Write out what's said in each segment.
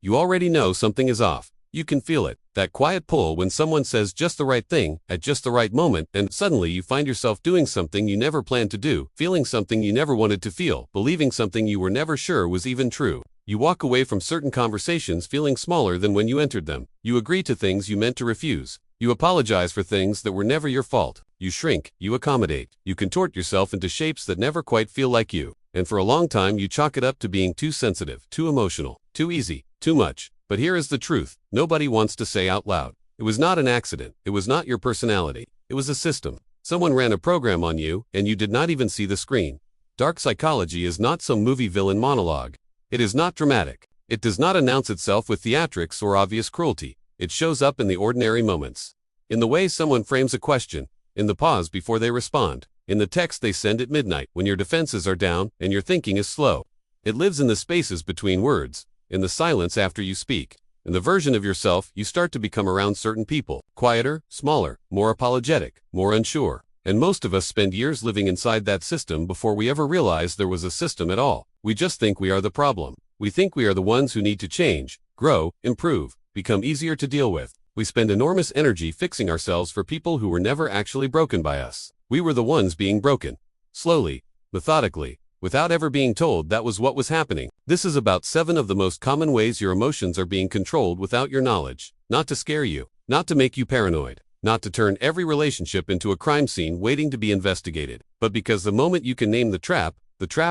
You already know something is off. You can feel it, that quiet pull when someone says just the right thing, at just the right moment, and suddenly you find yourself doing something you never planned to do, feeling something you never wanted to feel, believing something you were never sure was even true. You walk away from certain conversations feeling smaller than when you entered them. You agree to things you meant to refuse. You apologize for things that were never your fault. You shrink, you accommodate, you contort yourself into shapes that never quite feel like you. And for a long time you chalk it up to being too sensitive, too emotional, too easy, too much. But here is the truth, nobody wants to say out loud. It was not an accident, it was not your personality, it was a system. Someone ran a program on you, and you did not even see the screen. Dark psychology is not some movie villain monologue. It is not dramatic. It does not announce itself with theatrics or obvious cruelty. It shows up in the ordinary moments. In the way someone frames a question, in the pause before they respond, in the text they send at midnight when your defenses are down and your thinking is slow. It lives in the spaces between words, in the silence after you speak, in the version of yourself you start to become around certain people, quieter, smaller, more apologetic, more unsure. And most of us spend years living inside that system before we ever realize there was a system at all. We just think we are the problem. We think we are the ones who need to change, grow, improve, become easier to deal with. We spend enormous energy fixing ourselves for people who were never actually broken by us. We were the ones being broken. Slowly, methodically, without ever being told that was what was happening. This is about 7 of the most common ways your emotions are being controlled without your knowledge. Not to scare you, not to make you paranoid, not to turn every relationship into a crime scene waiting to be investigated, but because the moment you can name the trap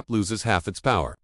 loses half its power.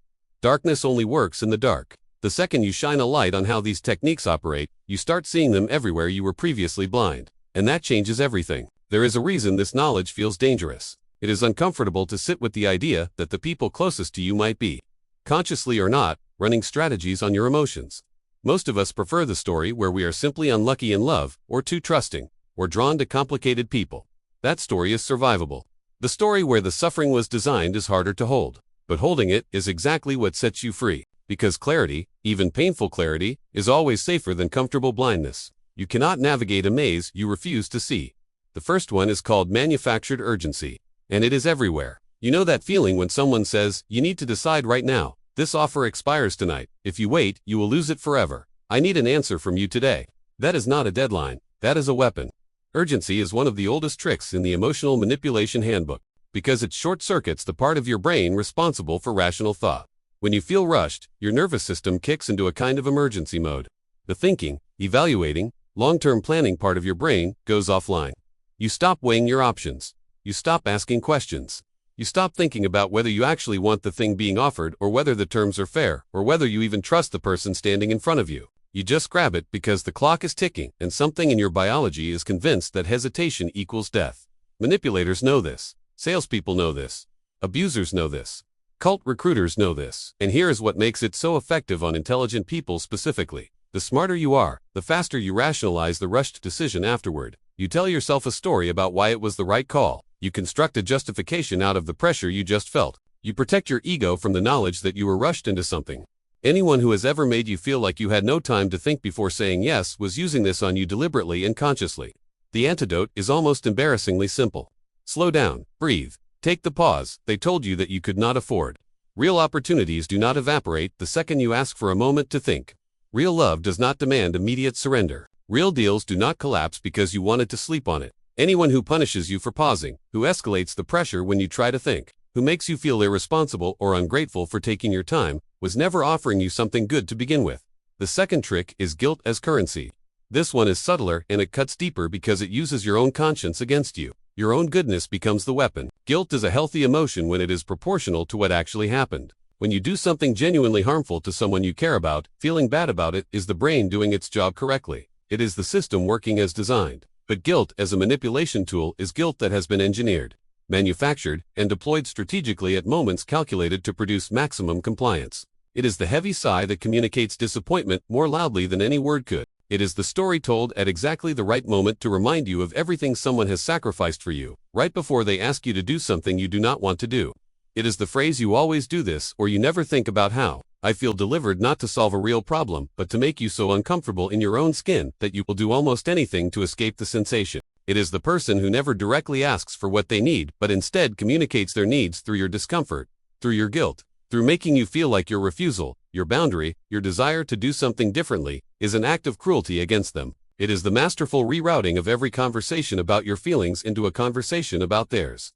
Darkness only works in the dark. The second you shine a light on how these techniques operate, you start seeing them everywhere you were previously blind. And that changes everything. There is a reason this knowledge feels dangerous. It is uncomfortable to sit with the idea that the people closest to you might be, consciously or not, running strategies on your emotions. Most of us prefer the story where we are simply unlucky in love, or too trusting, or drawn to complicated people. That story is survivable. The story where the suffering was designed is harder to hold. But holding it is exactly what sets you free. Because clarity, even painful clarity, is always safer than comfortable blindness. You cannot navigate a maze you refuse to see. The first one is called manufactured urgency. And it is everywhere. You know that feeling when someone says, you need to decide right now. This offer expires tonight. If you wait, you will lose it forever. I need an answer from you today. That is not a deadline. That is a weapon. Urgency is one of the oldest tricks in the emotional manipulation handbook, because it short-circuits the part of your brain responsible for rational thought. When you feel rushed, your nervous system kicks into a kind of emergency mode. The thinking, evaluating, long-term planning part of your brain goes offline. You stop weighing your options. You stop asking questions. You stop thinking about whether you actually want the thing being offered or whether the terms are fair or whether you even trust the person standing in front of you. You just grab it because the clock is ticking and something in your biology is convinced that hesitation equals death. Manipulators know this. Salespeople know this. Abusers know this. Cult recruiters know this. And here is what makes it so effective on intelligent people specifically. The smarter you are, the faster you rationalize the rushed decision afterward. You tell yourself a story about why it was the right call. You construct a justification out of the pressure you just felt. You protect your ego from the knowledge that you were rushed into something. Anyone who has ever made you feel like you had no time to think before saying yes was using this on you deliberately and consciously. The antidote is almost embarrassingly simple. Slow down, breathe, take the pause they told you that you could not afford. Real opportunities do not evaporate the second you ask for a moment to think. Real love does not demand immediate surrender. Real deals do not collapse because you wanted to sleep on it. Anyone who punishes you for pausing, who escalates the pressure when you try to think, who makes you feel irresponsible or ungrateful for taking your time, was never offering you something good to begin with. The second trick is guilt as currency. This one is subtler and it cuts deeper because it uses your own conscience against you. Your own goodness becomes the weapon. Guilt is a healthy emotion when it is proportional to what actually happened. When you do something genuinely harmful to someone you care about, feeling bad about it is the brain doing its job correctly. It is the system working as designed. But guilt as a manipulation tool is guilt that has been engineered, manufactured, and deployed strategically at moments calculated to produce maximum compliance. It is the heavy sigh that communicates disappointment more loudly than any word could. It is the story told at exactly the right moment to remind you of everything someone has sacrificed for you, right before they ask you to do something you do not want to do. It is the phrase "you always do this" or "you never think about how I feel" delivered not to solve a real problem, but to make you so uncomfortable in your own skin that you will do almost anything to escape the sensation. It is the person who never directly asks for what they need, but instead communicates their needs through your discomfort, through your guilt, through making you feel like your refusal, your boundary, your desire to do something differently, is an act of cruelty against them. It is the masterful rerouting of every conversation about your feelings into a conversation about theirs.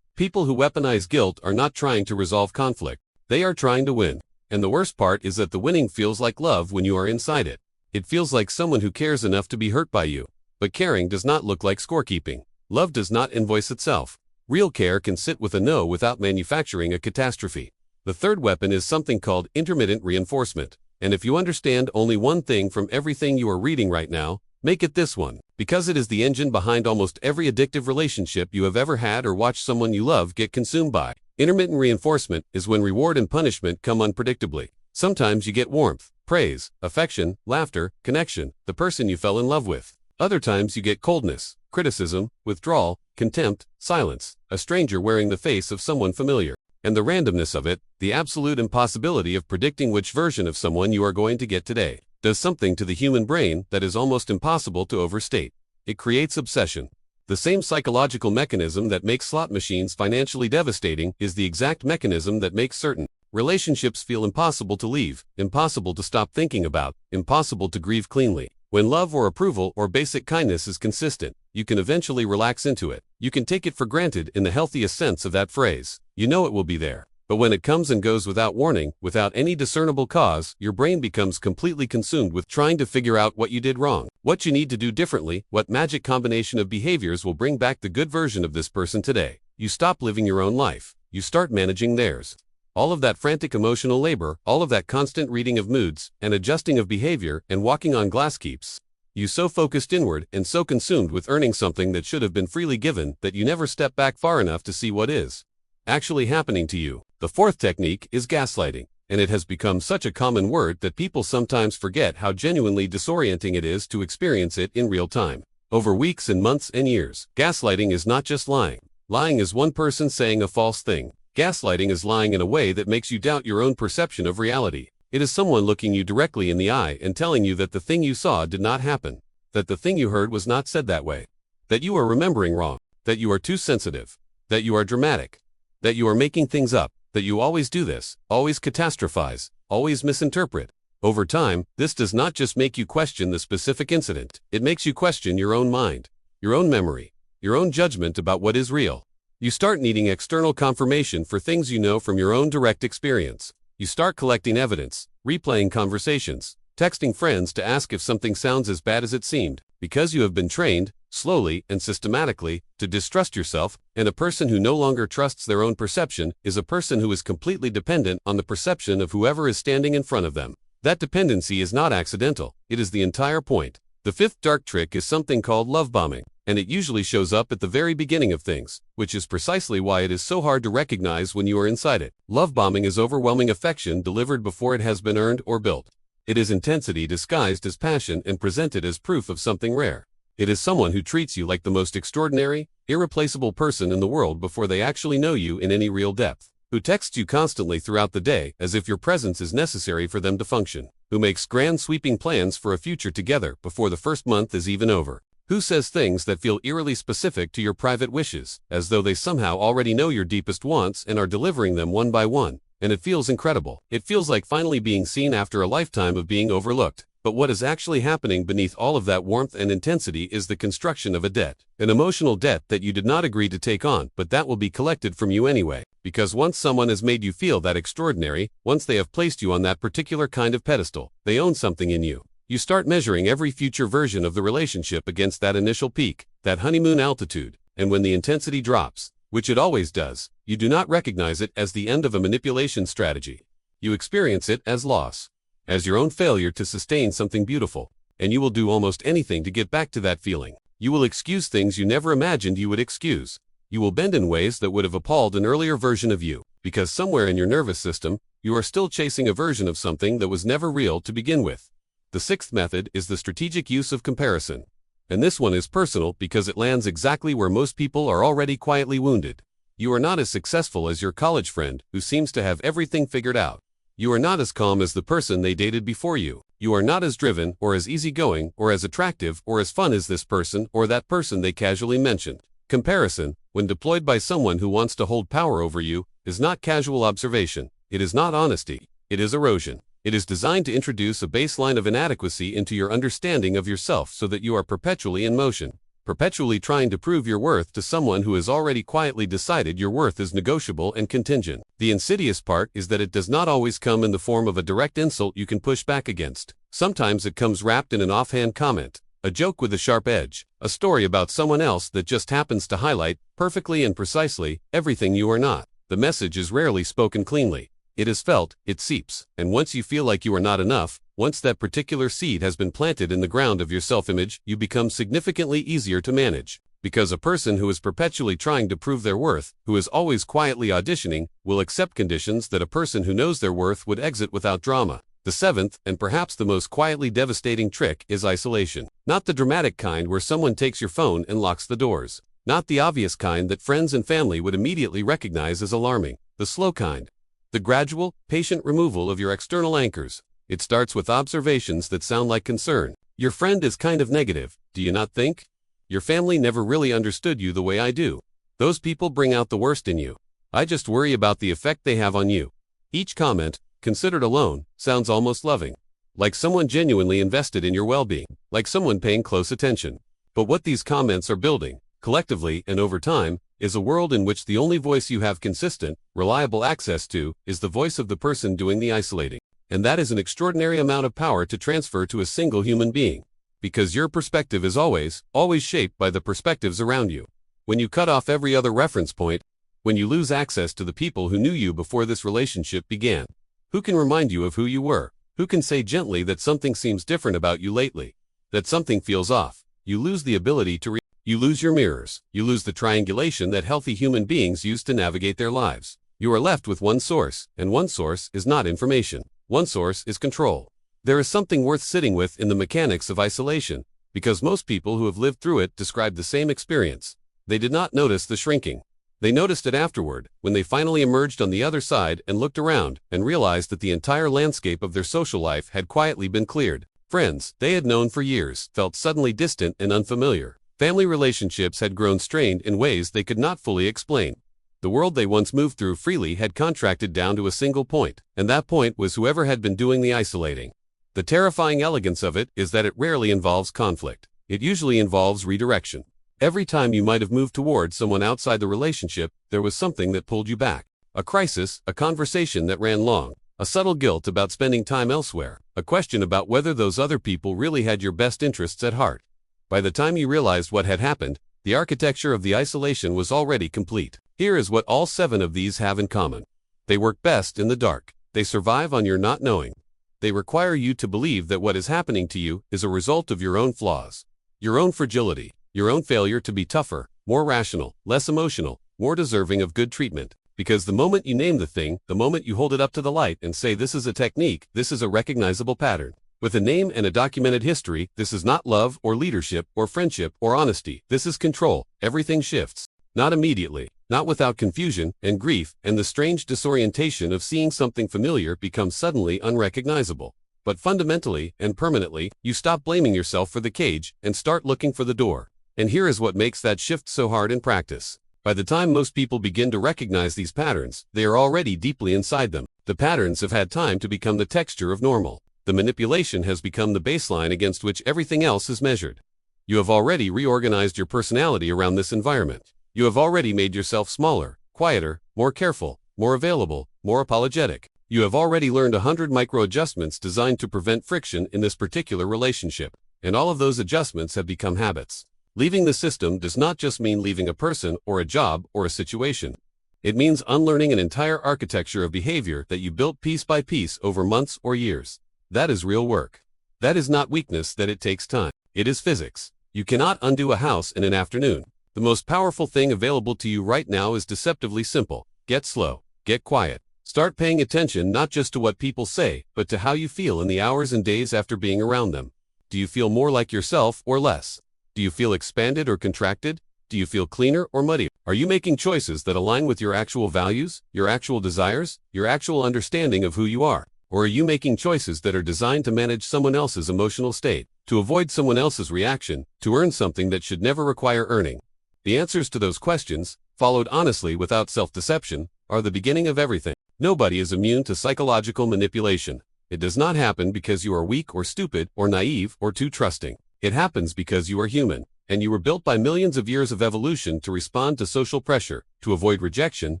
People who weaponize guilt are not trying to resolve conflict. They are trying to win. And the worst part is that the winning feels like love when you are inside it. It feels like someone who cares enough to be hurt by you. But caring does not look like scorekeeping. Love does not invoice itself. Real care can sit with a no without manufacturing a catastrophe. The third weapon is something called intermittent reinforcement. And if you understand only one thing from everything you are reading right now, make it this one, because it is the engine behind almost every addictive relationship you have ever had or watched someone you love get consumed by. Intermittent reinforcement is when reward and punishment come unpredictably. Sometimes you get warmth, praise, affection, laughter, connection, the person you fell in love with. Other times you get coldness, criticism, withdrawal, contempt, silence, a stranger wearing the face of someone familiar. And the randomness of it, the absolute impossibility of predicting which version of someone you are going to get today, does something to the human brain that is almost impossible to overstate. It creates obsession. The same psychological mechanism that makes slot machines financially devastating is the exact mechanism that makes certain relationships feel impossible to leave, impossible to stop thinking about, impossible to grieve cleanly. When love or approval or basic kindness is consistent, you can eventually relax into it. You can take it for granted in the healthiest sense of that phrase. You know it will be there. But when it comes and goes without warning, without any discernible cause, your brain becomes completely consumed with trying to figure out what you did wrong, what you need to do differently, what magic combination of behaviors will bring back the good version of this person today. You stop living your own life. You start managing theirs. All of that frantic emotional labor, all of that constant reading of moods, and adjusting of behavior, and walking on glass keeps you so focused inward and so consumed with earning something that should have been freely given that you never step back far enough to see what is actually happening to you. The fourth technique is gaslighting, and it has become such a common word that people sometimes forget how genuinely disorienting it is to experience it in real time. Over weeks and months and years, gaslighting is not just lying. Lying is one person saying a false thing. Gaslighting is lying in a way that makes you doubt your own perception of reality. It is someone looking you directly in the eye and telling you that the thing you saw did not happen, that the thing you heard was not said that way, that you are remembering wrong, that you are too sensitive, that you are dramatic, that you are making things up, that you always do this, always catastrophize, always misinterpret. Over time, this does not just make you question the specific incident, it makes you question your own mind, your own memory, your own judgment about what is real. You start needing external confirmation for things you know from your own direct experience. You start collecting evidence, replaying conversations, texting friends to ask if something sounds as bad as it seemed, because you have been trained, slowly and systematically, to distrust yourself, and a person who no longer trusts their own perception is a person who is completely dependent on the perception of whoever is standing in front of them. That dependency is not accidental, it is the entire point. The fifth dark trick is something called love bombing, and it usually shows up at the very beginning of things, which is precisely why it is so hard to recognize when you are inside it. Love bombing is overwhelming affection delivered before it has been earned or built. It is intensity disguised as passion and presented as proof of something rare. It is someone who treats you like the most extraordinary, irreplaceable person in the world before they actually know you in any real depth, who texts you constantly throughout the day as if your presence is necessary for them to function, who makes grand sweeping plans for a future together before the first month is even over, who says things that feel eerily specific to your private wishes, as though they somehow already know your deepest wants and are delivering them one by one. And it feels incredible. It feels like finally being seen after a lifetime of being overlooked. But what is actually happening beneath all of that warmth and intensity is the construction of a debt. An emotional debt that you did not agree to take on, but that will be collected from you anyway. Because once someone has made you feel that extraordinary, once they have placed you on that particular kind of pedestal, they own something in you. You start measuring every future version of the relationship against that initial peak, that honeymoon altitude, and when the intensity drops, which it always does, you do not recognize it as the end of a manipulation strategy. You experience it as loss, as your own failure to sustain something beautiful, and you will do almost anything to get back to that feeling. You will excuse things you never imagined you would excuse. You will bend in ways that would have appalled an earlier version of you, because somewhere in your nervous system, you are still chasing a version of something that was never real to begin with. The sixth method is the strategic use of comparison. And this one is personal because it lands exactly where most people are already quietly wounded. You are not as successful as your college friend who seems to have everything figured out. You are not as calm as the person they dated before you. You are not as driven or as easygoing or as attractive or as fun as this person or that person they casually mentioned. Comparison, when deployed by someone who wants to hold power over you, is not casual observation. It is not honesty. It is erosion. It is designed to introduce a baseline of inadequacy into your understanding of yourself so that you are perpetually in motion, perpetually trying to prove your worth to someone who has already quietly decided your worth is negotiable and contingent. The insidious part is that it does not always come in the form of a direct insult you can push back against. Sometimes it comes wrapped in an offhand comment, a joke with a sharp edge, a story about someone else that just happens to highlight, perfectly and precisely, everything you are not. The message is rarely spoken cleanly. It is felt, it seeps, and once you feel like you are not enough, once that particular seed has been planted in the ground of your self-image, you become significantly easier to manage. Because a person who is perpetually trying to prove their worth, who is always quietly auditioning, will accept conditions that a person who knows their worth would exit without drama. The seventh, and perhaps the most quietly devastating trick, is isolation. Not the dramatic kind where someone takes your phone and locks the doors. Not the obvious kind that friends and family would immediately recognize as alarming. The slow kind. The gradual, patient removal of your external anchors. It starts with observations that sound like concern. Your friend is kind of negative, do you not think? Your family never really understood you the way I do. Those people bring out the worst in you. I just worry about the effect they have on you. Each comment, considered alone, sounds almost loving. Like someone genuinely invested in your well-being. Like someone paying close attention. But what these comments are building, collectively and over time, is a world in which the only voice you have consistent, reliable access to, is the voice of the person doing the isolating. And that is an extraordinary amount of power to transfer to a single human being. Because your perspective is always shaped by the perspectives around you. When you cut off every other reference point, when you lose access to the people who knew you before this relationship began, who can remind you of who you were? Who can say gently that something seems different about you lately? That something feels off? You lose the ability to You lose your mirrors. You lose the triangulation that healthy human beings use to navigate their lives. You are left with one source, and one source is not information. One source is control. There is something worth sitting with in the mechanics of isolation, because most people who have lived through it describe the same experience. They did not notice the shrinking. They noticed it afterward, when they finally emerged on the other side and looked around and realized that the entire landscape of their social life had quietly been cleared. Friends they had known for years felt suddenly distant and unfamiliar. Family relationships had grown strained in ways they could not fully explain. The world they once moved through freely had contracted down to a single point, and that point was whoever had been doing the isolating. The terrifying elegance of it is that it rarely involves conflict. It usually involves redirection. Every time you might have moved toward someone outside the relationship, there was something that pulled you back. A crisis, a conversation that ran long, a subtle guilt about spending time elsewhere, a question about whether those other people really had your best interests at heart. By the time you realized what had happened, the architecture of the isolation was already complete. Here is what all 7 of these have in common. They work best in the dark. They survive on your not knowing. They require you to believe that what is happening to you is a result of your own flaws, your own fragility, your own failure to be tougher, more rational, less emotional, more deserving of good treatment. Because the moment you name the thing, the moment you hold it up to the light and say this is a technique, this is a recognizable pattern. With a name and a documented history, this is not love or leadership or friendship or honesty. This is control. Everything shifts. Not immediately, not without confusion and grief and the strange disorientation of seeing something familiar become suddenly unrecognizable. But fundamentally and permanently, you stop blaming yourself for the cage and start looking for the door. And here is what makes that shift so hard in practice. By the time most people begin to recognize these patterns, they are already deeply inside them. The patterns have had time to become the texture of normal. The manipulation has become the baseline against which everything else is measured. You have already reorganized your personality around this environment. You have already made yourself smaller, quieter, more careful, more available, more apologetic. You have already learned 100 micro-adjustments designed to prevent friction in this particular relationship. And all of those adjustments have become habits. Leaving the system does not just mean leaving a person or a job or a situation. It means unlearning an entire architecture of behavior that you built piece by piece over months or years. That is real work. That is not weakness that it takes time. It is physics. You cannot undo a house in an afternoon. The most powerful thing available to you right now is deceptively simple. Get slow. Get quiet. Start paying attention not just to what people say, but to how you feel in the hours and days after being around them. Do you feel more like yourself or less? Do you feel expanded or contracted? Do you feel cleaner or muddy? Are you making choices that align with your actual values, your actual desires, your actual understanding of who you are? Or are you making choices that are designed to manage someone else's emotional state, to avoid someone else's reaction, to earn something that should never require earning? The answers to those questions, followed honestly without self-deception, are the beginning of everything. Nobody is immune to psychological manipulation. It does not happen because you are weak or stupid or naive or too trusting. It happens because you are human, and you were built by millions of years of evolution to respond to social pressure, to avoid rejection,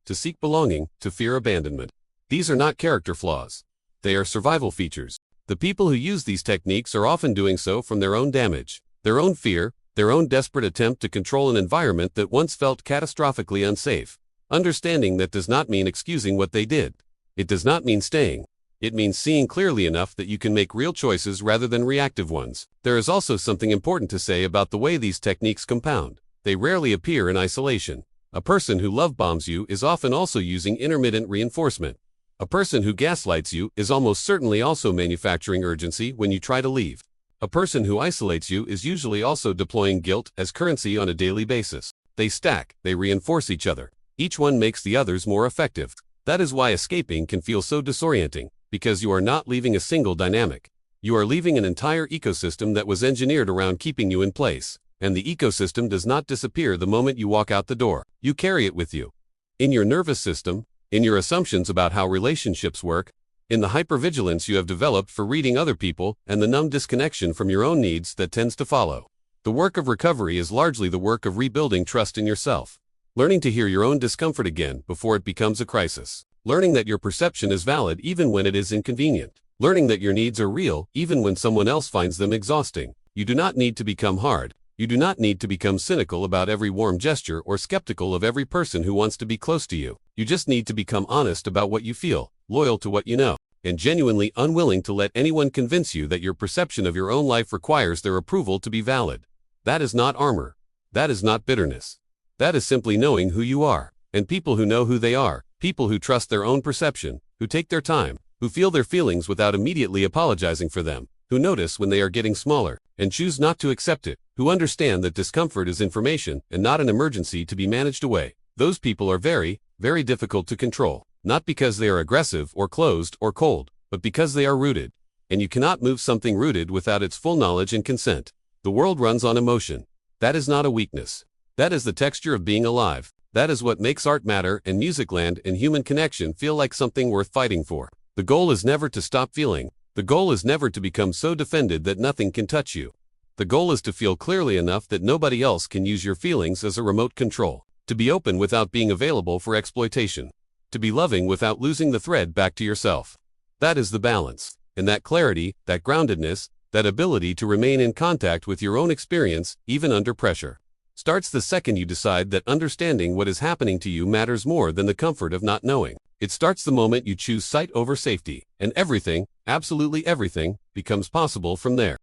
to seek belonging, to fear abandonment. These are not character flaws. They are survival features. The people who use these techniques are often doing so from their own damage, their own fear, their own desperate attempt to control an environment that once felt catastrophically unsafe. Understanding that does not mean excusing what they did. It does not mean staying. It means seeing clearly enough that you can make real choices rather than reactive ones. There is also something important to say about the way these techniques compound. They rarely appear in isolation. A person who love bombs you is often also using intermittent reinforcement. A person who gaslights you is almost certainly also manufacturing urgency when you try to leave. A person who isolates you is usually also deploying guilt as currency on a daily basis. They stack, they reinforce each other. Each one makes the others more effective. That is why escaping can feel so disorienting, because you are not leaving a single dynamic. You are leaving an entire ecosystem that was engineered around keeping you in place, and the ecosystem does not disappear the moment you walk out the door. You carry it with you. In your nervous system, in your assumptions about how relationships work, in the hypervigilance you have developed for reading other people, and the numb disconnection from your own needs that tends to follow. The work of recovery is largely the work of rebuilding trust in yourself. Learning to hear your own discomfort again before it becomes a crisis. Learning that your perception is valid even when it is inconvenient. Learning that your needs are real even when someone else finds them exhausting. You do not need to become hard. You do not need to become cynical about every warm gesture or skeptical of every person who wants to be close to you. You just need to become honest about what you feel, loyal to what you know, and genuinely unwilling to let anyone convince you that your perception of your own life requires their approval to be valid. That is not armor. That is not bitterness. That is simply knowing who you are. And people who know who they are, people who trust their own perception, who take their time, who feel their feelings without immediately apologizing for them, who notice when they are getting smaller, and choose not to accept it, who understand that discomfort is information and not an emergency to be managed away. Those people are very, very difficult to control, not because they are aggressive or closed or cold, but because they are rooted. And you cannot move something rooted without its full knowledge and consent. The world runs on emotion. That is not a weakness. That is the texture of being alive. That is what makes art matter and music land and human connection feel like something worth fighting for. The goal is never to stop feeling. The goal is never to become so defended that nothing can touch you. The goal is to feel clearly enough that nobody else can use your feelings as a remote control. To be open without being available for exploitation. To be loving without losing the thread back to yourself. That is the balance. And that clarity, that groundedness, that ability to remain in contact with your own experience, even under pressure, starts the second you decide that understanding what is happening to you matters more than the comfort of not knowing. It starts the moment you choose sight over safety, and everything, absolutely everything, becomes possible from there.